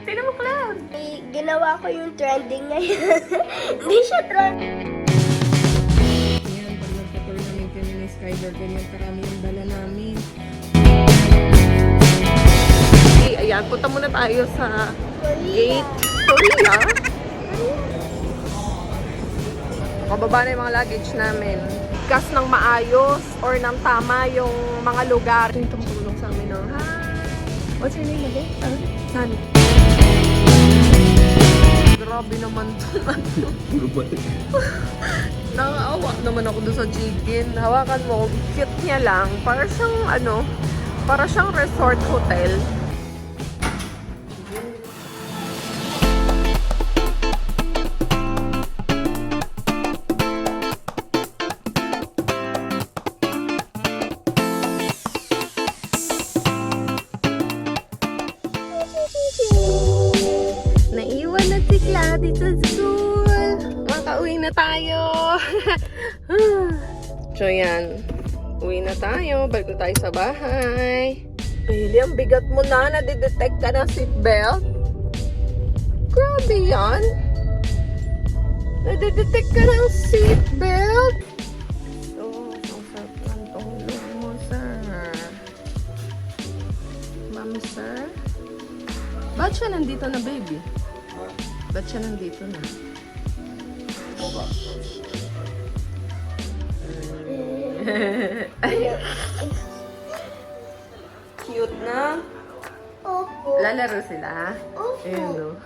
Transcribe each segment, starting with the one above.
Tignan mo, Cloud. Ginawa ko yung trending ngayon. Hindi siya trending. Yan, pag nagpa-tournament kami ni Skyler, ganyan karami yung dala namin. Okay, ayan, punta muna tayo sa gate. Korea. Mababa na yung mga luggage namin. Gas ng maayos or ng tama yung mga lugar. Ito yung tumutulong sa amin ng, hi! What's your name again? Sunny. Grabe naman ito. Nakaawa naman ako doon sa chicken. Hawakan mo, cute niya lang. Para siyang resort hotel. Naiwan na si Cloud dito sa school. Makauwi na tayo. So yan. Uwi na tayo. Balik na tayo sa bahay. Bailey, ang bigat mo na. Nadidetect ka ng seatbelt. Grabe yan. Nadidetect ka ng seatbelt. So, ang sarap ng tulong mo, sir. Ma'am, sir? Ba't siya nandito na, baby? Ba't siya nandito na? Cute na. Opo. Lalaro sila. Opo. Ayun, no?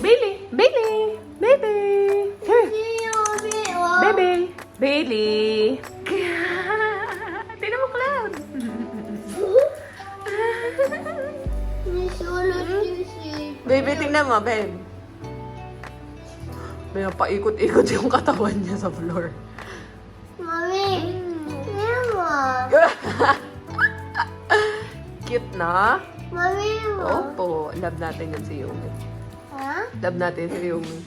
Bailey! Bailey! Baby! Baby! Bailey! Tignan mo, Cloud! Baby, tingnan mo, babe. May paikot-ikot yung katawan niya sa floor. Mami, tingnan mo. Cute na? Mami mo. Opo. Love natin yun si Yumi. Ha? Love natin si Yumi.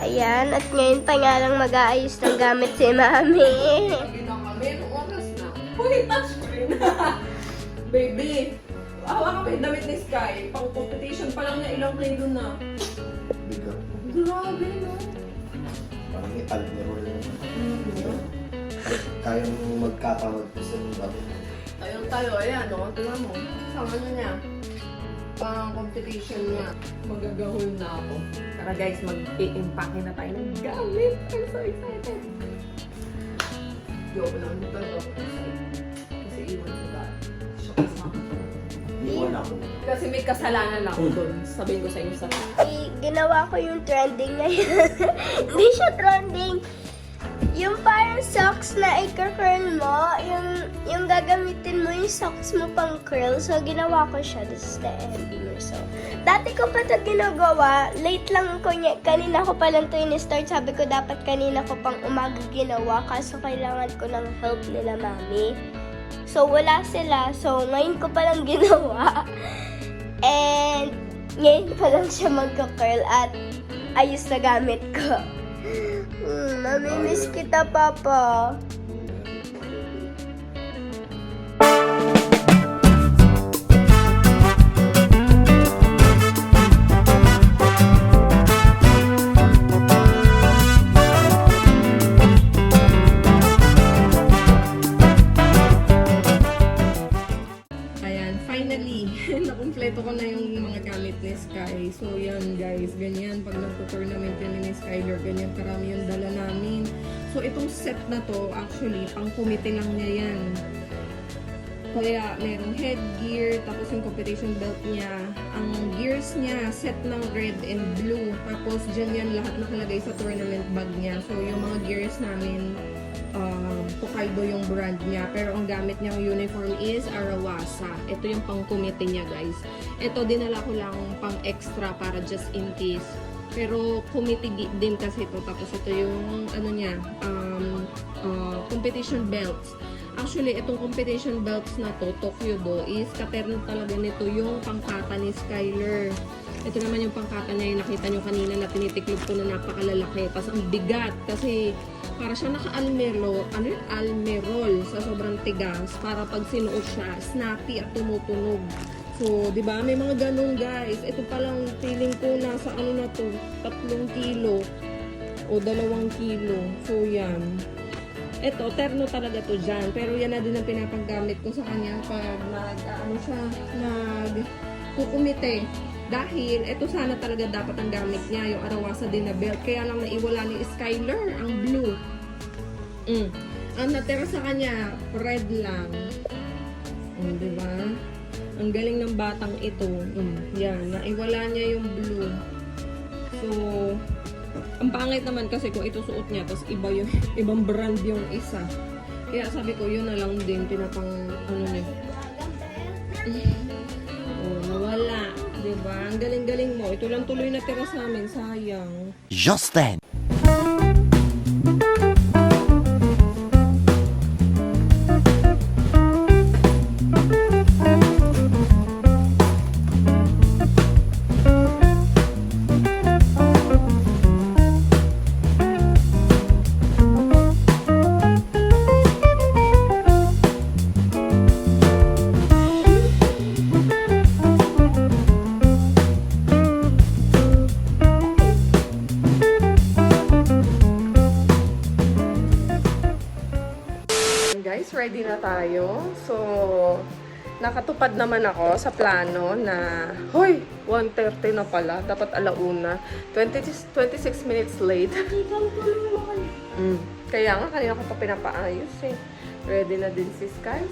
Ayan, at ngayon pa nga lang mag-aayos ng gamit si Mami. Sabi na kami, oras na. Uy, touchscreen. Baby, awa kami damit ni Sky. Pang competition pa lang niya, ilang play doon na. Bigat. Grabe, no? Parang Almero lang. Kayang magkatamad po sa bago. Ayun tayo, ayan, no? Tingnan mo. Sa ano niya? Pang competition niya. Magagahol na ako. Tara guys, mag-i-impake na tayo ng gamit. I'm so excited. Yo, lang dito to. Kasi iwan ko ba? Iwan ako. Kasi may kasalanan ako doon. Sabihin ko sa inyo sa Ginawa ko yung trending ngayon. Hindi siya trending. Yung parang socks na i-curl mo, yung gagamitin mo yung socks mo pang curl. So, ginawa ko siya. This is the ending or so. Dati ko pa ito ginagawa. Late lang ko niya. Kanina ko pa lang ito in-start. Sabi ko dapat kanina ko pang umaga ginawa. Kaso kailangan ko ng help nila mami. So, wala sila. So, ngayon ko pa lang ginawa. And, ngayon pa lang siya magka-curl at ayos na gamit ko. Mamimiss kita, Papa. Ayan, finally, nakumpleto ko na yung mga gamit ni Sky. So yan guys, ganyan. Pag nagpo-tournament kami ni Skyler, ganyan karami yung dala namin. So itong set na to, actually, pang kumite lang niya yan. Kaya merong headgear, tapos yung competition belt niya. Ang gears niya, set ng red and blue. Tapos dyan yan lahat nakalagay sa tournament bag niya. So yung mga gears namin, Tokaido yung brand niya. Pero ang gamit niyang uniform is Arawasa. Ito yung pang kumite niya guys. Ito dinala ko lang pang extra para just in case. Pero kumite din kasi ito. Tapos ito yung ano niya, competition belts. Actually, itong competition belts na to, Tokyo-do, is katerno talaga nito yung pangkata ni Skyler. Ito naman yung pangkata niya, yung nakita nyo kanina na tinitiklop ko na napakalalaki. Tapos ang bigat kasi para siya naka-almerol sa sobrang matigas para pag sinuot siya, snappy at tumutunog. So, di ba? May mga ganun, guys. Ito palang feeling ko nasa ano na to, 3 kilo o 2 kilo. So, yan. Ito, terno talaga to dyan. Pero yan na din ang pinapaggamit ko sa kanya pag kukumite. Dahil, ito sana talaga dapat ang gamit niya, yung Arawasa din na belt. Kaya lang naiwala ni Skyler, ang blue. Ang natira sa kanya, red lang. Diba? Ang galing ng batang ito. Yan, naiwala niya yung blue. So, ang pangit naman kasi kung ito suot niya, tapos ibang brand yung isa. Kaya sabi ko, yun na lang din, pinapang, niya. Nawala. Diba? Ang galing-galing mo. Ito lang tuloy na tira sa amin. Sayang. Just then. Guys, ready na tayo. So, nakatupad naman ako sa plano na, hoy, 1:30 na pala. Dapat 1:00. 26 minutes late. Kaya nga, kanina ko pa pinapaayos eh. Ready na din si Sky.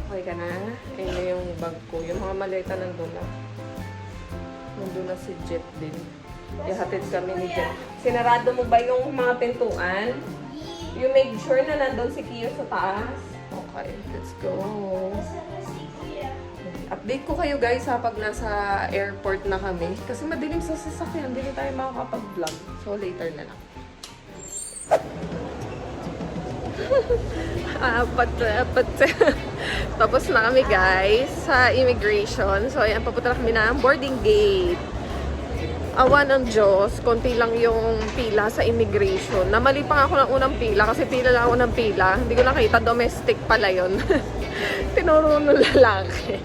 Okay ka na? Ayun na yung bag ko. Yung mga maleta nandun na. Nandun na si Jet din. Ihatid kami ni Jet. Sinarado mo ba yung mga pintuan? You make sure na nandun si Kiyo sa taas? Okay, let's go. Update ko kayo guys ha pag nasa airport na kami. Kasi madilim sa sasakyan, hindi tayo makakapag-vlog. So later na lang. Tapos na kami guys sa immigration. So ayan, papunta na kami ng boarding gate. Awa ng Diyos, konti lang yung pila sa immigration. Namali pa nga ako ng unang pila kasi pila lang ako ng pila. Hindi ko nakita, domestic pala yun. Tinuro ng lalaki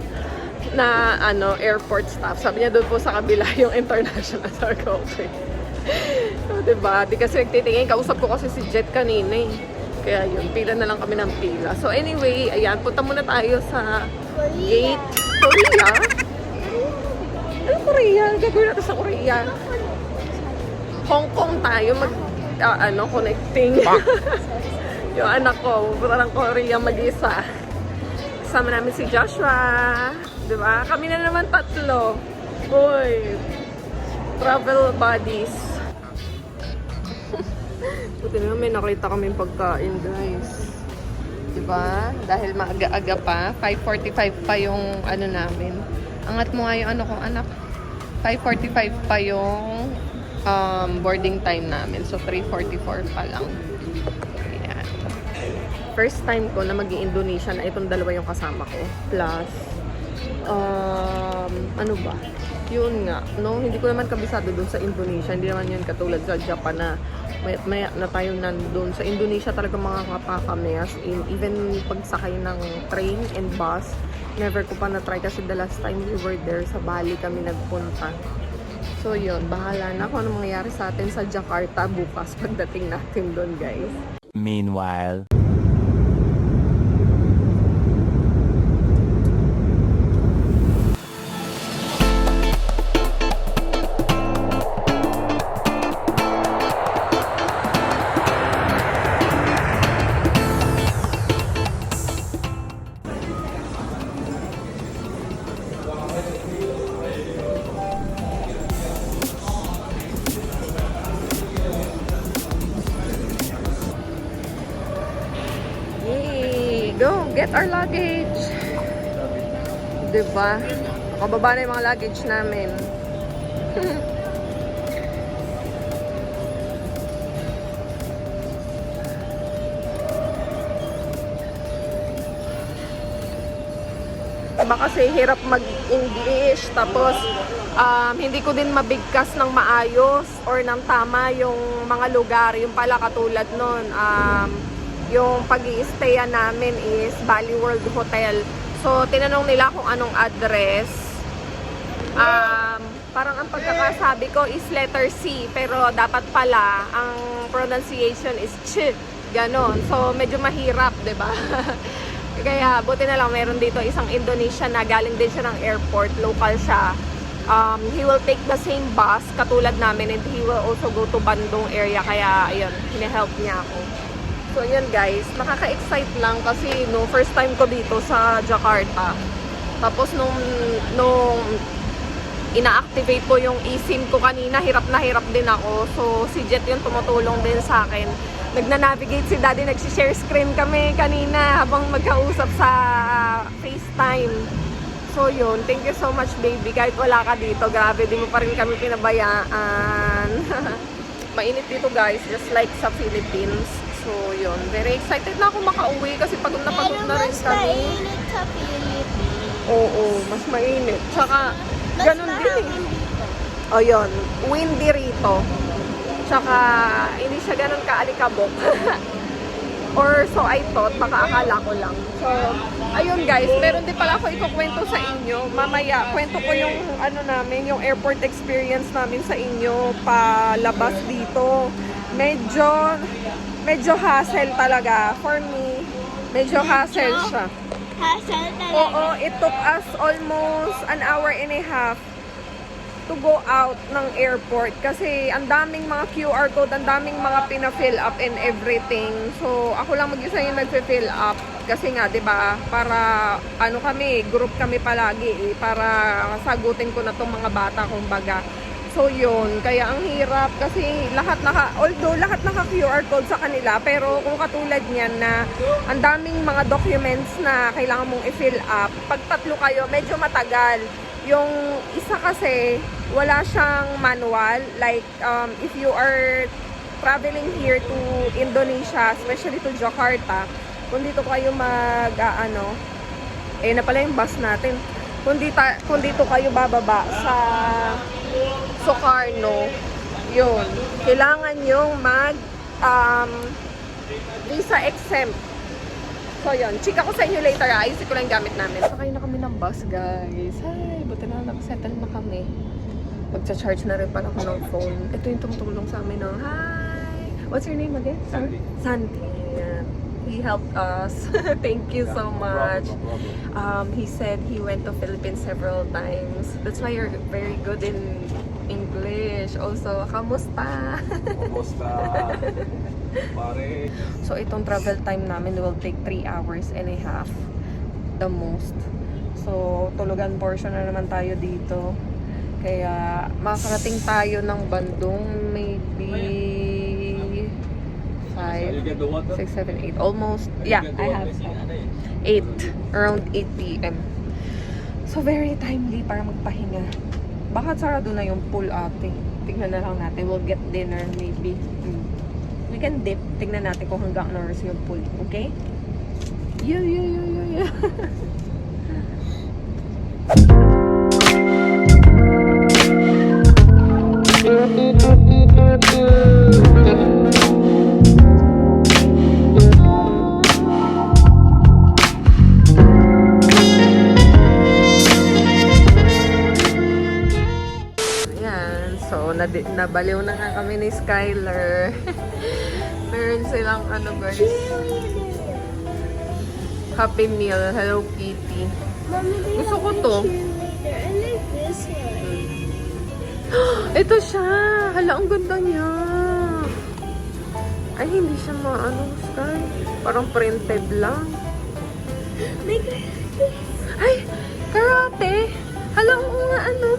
na airport staff. Sabi niya doon po sa kabila yung international. Sabi ko, okay. So, diba? Di kasi nagtitingin. Kausap ko kasi si Jet kanina eh. Kaya yun, pila na lang kami ng pila. So anyway, ayan, punta muna tayo sa gate. Korea? Ano Korea? Gagawin natin sa Korea. Hong Kong tayo connecting. Yung anak ko, pupunta ng Korea mag-isa. Kasama namin si Joshua. Diba? Kami na naman 3. Uy. Travel buddies. Buti naman may nakita kaming pagkain, guys. Diba? Dahil maaga-aga pa. 5:45 pa yung namin. Angat mo nga yung anak. 5:45 pa yung boarding time namin. So, 3:44 pa lang. Ayan. First time ko na mag-i-Indonesia na itong 2 yung kasama ko. Plus, yun nga. No? Hindi ko naman kabisado dun sa Indonesia. Hindi naman yun katulad sa Japan na maya na tayo nandun. Sa Indonesia talaga mga kapakami. As in, even pagsakay ng train and bus, never ko pa na-try kasi the last time we were there, sa Bali kami nagpunta. So yun, bahala na kung ano mangyayari sa atin sa Jakarta bukas pagdating natin doon, guys. Meanwhile. Go, get our luggage. Diba? Nakababa na yung mga luggage namin. Diba kasi hirap mag-English, tapos hindi ko din mabigkas ng maayos or ng tama yung mga lugar. Yung pala katulad nun, yung pag-i-stayan namin is Bali World Hotel. So, tinanong nila kung anong address. Parang ang pagkakasabi ko is letter C, pero dapat pala ang pronunciation is Ch. Ganon. So, medyo mahirap, 'di ba? Kaya, buti na lang meron dito isang Indonesian na galing din siya ng airport. Local siya. He will take the same bus katulad namin, and he will also go to Bandung area. Kaya, ayun, hine-help niya ako. So, yun guys. Nakaka-excite lang kasi first time ko dito sa Jakarta. Tapos, nung ina-activate ko yung eSIM ko kanina, hirap na hirap din ako. So, si Jet yung tumutulong din sa akin. Nagna-navigate si Daddy, nagsi-share screen kami kanina habang magkausap sa FaceTime. So, yun. Thank you so much, baby. Kahit wala ka dito, grabe, di mo pa rin kami pinabayaan. Mainit dito, guys, just like sa Philippines. So, yun. Very excited na ako makauwi kasi pagod na rin Pero mas kami. mainit sa Philippines. Oo, mas mainit. Tsaka, Mas ganun din eh. mahangin dito. O yun, windy rito. Tsaka, hindi siya ganun kaalikabok. Or so I thought, baka akala ko lang. So, ayun guys, meron din pala ako ikukwento sa inyo. Mamaya, kwento ko yung yung airport experience namin sa inyo palabas dito. Medyo hassle talaga. For me, medyo hassle siya. Hassle talaga. Oo, it took us almost an hour and a half to go out ng airport kasi ang daming mga QR code, ang daming mga pina-fill up and everything. So, ako lang mag-isa yung nagpe-fill up kasi nga, 'di ba? Para group kami palagi para sagutin ko na tong mga bata kumbaga. So, yun. Kaya ang hirap kasi although lahat naka QR code sa kanila, pero kung katulad niyan na ang daming mga documents na kailangan mong i-fill up, pag tatlo kayo, medyo matagal. Yung isa kasi, wala siyang manual. Like, if you are traveling here to Indonesia, especially to Jakarta, kung dito kayo na pala yung bus natin. Kung dito kayo bababa sa Sukarno, yun. Kailangan yung visa exempt. So, yun. Chika ko sa inyo later. Ayusin ko lang yung gamit namin. Sakay na kami ng bus, guys. Hi! Buti na nakasettle na kami. Magcha-charge na rin pala ako ng phone. Ito yung tumutulong sa amin, no? Hi! What's your name again? Sandy. Sandy. Yeah. He helped us. Thank you so much. He said he went to Philippines several times. That's why you're very good in English. Also, kamusta? Kamusta? Pare. So, itong travel time namin will take 3 hours and a half. The most. So, tulugan portion na naman tayo dito. Kaya, makakarating tayo ng Bandung maybe 5, 6, 7, 8. Almost, yeah, I have 8. Around 8 p.m. So, very timely para magpahinga. Baka sarado na yung pool ate. Tignan na lang natin. We'll get dinner maybe. We can dip. Tignan natin kung hanggang oras yung pool. Okay? Yo. Ayan. So, nabaliw na nga kami ni Skyler. Meron silang guys. Happy Meal, Hello Kitty. Mommy, do you Gusto have ko my to. cheerleader? I like this one. Ito siya! Hala, ang ganda niya! Ay, hindi siya Sky. Parang printed lang. My God. Ay! Karate! Hala, oo nga Hala.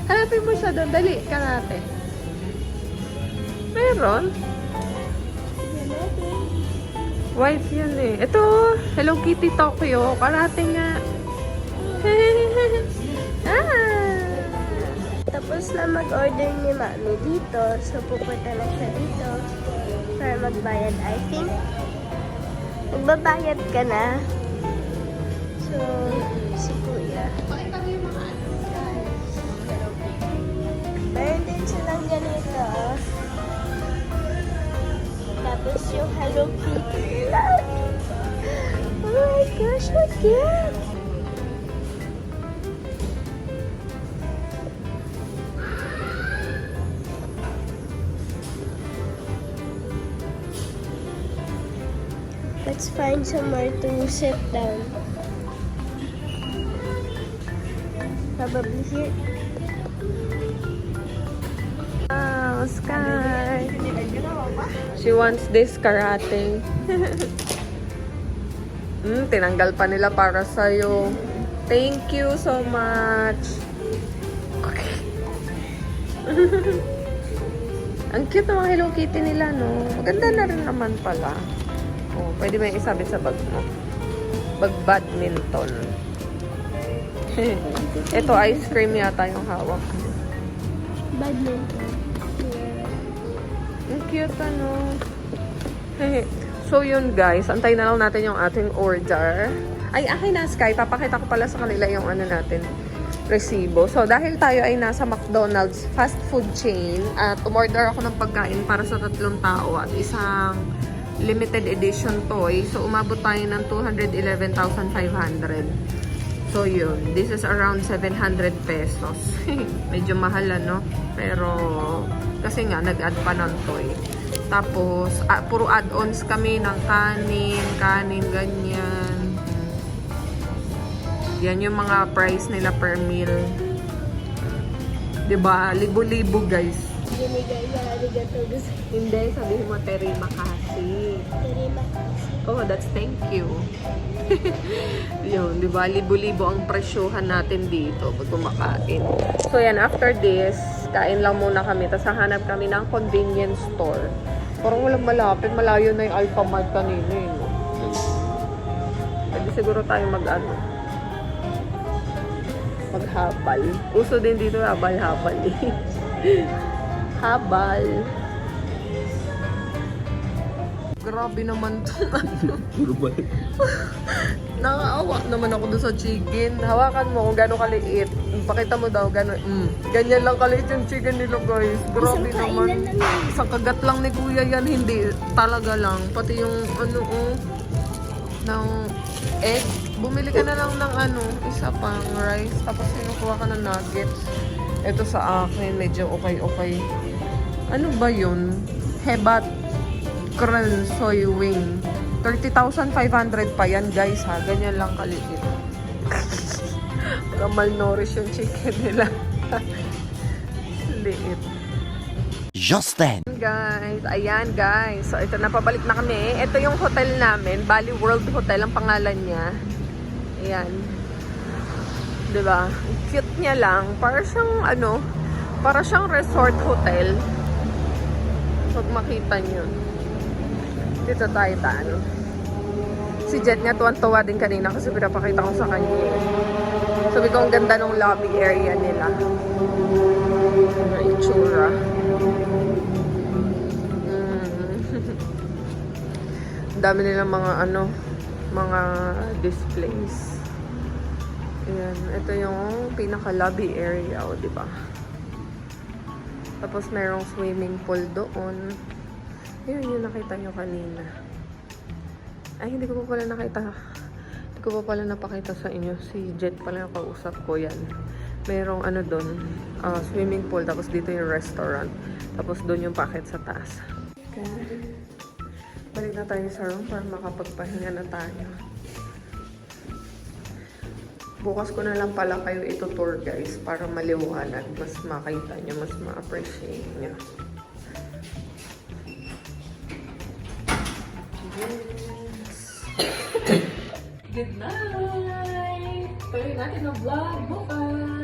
Hanapin mo siya doon. Dali, karate. Meron? White yan eh. Ito, Hello Kitty Tokyo. Karate nga. Tapos na mag-order ni Mami dito. So, pupunta na siya dito para magbayad. I think, magbabayad ka na. So, si Kuya. Meron din silang ganito. Hello Kitty. Oh my gosh, so cute! Let's find somewhere to sit down. Probably here. Wow, Sky! She wants this karate. Tinanggal pa nila para sa'yo. Thank you so much. Okay. Ang cute ng mga Hello Kitty nila, no? Maganda na rin naman pala. Oh, pwede mo yung isabit sa bag mo. Bag badminton. Ito, ice cream yata yung hawak. Badminton. Ang cute, ano? So, yun guys. Antay na lang natin yung ating order. Ay, akin na, Sky. Papakita ko pala sa kanila yung ano natin, resibo. So, dahil tayo ay nasa McDonald's fast food chain at umorder ako ng pagkain para sa 3 tao at isang limited edition toy. So, umabot tayo ng 211,500. So, yun. This is around 700 pesos. Medyo mahal, ano? Pero, kasi nga, nag-add pa ng toy. Tapos, puro add-ons kami ng kanin, ganyan. Yan yung mga price nila per meal. Diba? Libo-libo, guys. Binigay na arigato gusto. Hindi, sabihin mo, terima-kasi. Terima-kasi. Oh, that's thank you. Yun, di ba? Libo-libo ang presyohan natin dito pag kumakain. So, yan. After this, kain lang muna kami. Tapos, hahanap kami ng convenience store. Parang walang malapit. Malayo na yung Alphamart kanina, eh, no? Pwede siguro tayo maghabal. Uso din dito, habal-habal, eh. Habal. Grabe naman itong ano. Nakaawa naman ako doon sa chicken. Hawakan mo kung gano'ng kaliit. Pakita mo daw gano'n. Ganyan lang kaliit yung chicken nila, guys. Grabe Isang naman. kainan lang yan. Isang kagat lang ni Kuya yan. Hindi. Talaga lang. Pati yung ano, ng egg. Bumili ka na lang ng ano, isa pang rice. Tapos sinukuha ka ng nuggets. Ito sa akin, medyo okay. Ano ba yun? Hebat Krell soy wing. 30,500 pa yan, guys, ha. Ganyan lang kaliit. Malnourished yung chicken nila. Liit. Just then. Guys, ayan guys. So, ito na, pabalik na kami. Ito yung hotel namin. Bali World Hotel ang pangalan niya. Ayan. Diba? Cute niya lang. Para siyang resort hotel. Pag makita nyo. Dito tayo tayo. Si Jet nga tuwan-tuwa din kanina kasi pinapakita ko sa kanya. Sabi ko, ang ganda ng lobby area nila. Ang itsura. Ang dami nilang mga displays. Ayan, ito yung pinaka-lobby area, o, diba? Tapos mayroong swimming pool doon. Ayan, yung nakita nyo kanina. Ay, hindi ko pa pala nakita. Hindi ko pa pala napakita sa inyo. Si Jet pala yung kausap ko, yan. Mayroong doon, swimming pool. Tapos dito yung restaurant. Tapos doon yung packet sa taas. Okay. Balik na tayo sa room para makapagpahinga na tayo. Bukas ko na lang pala kayo ito-tour, guys, para maliwanag. Mas makita nyo, mas ma-appreciate nyo. Yes. Good night! Tuloy natin ang vlog bukas!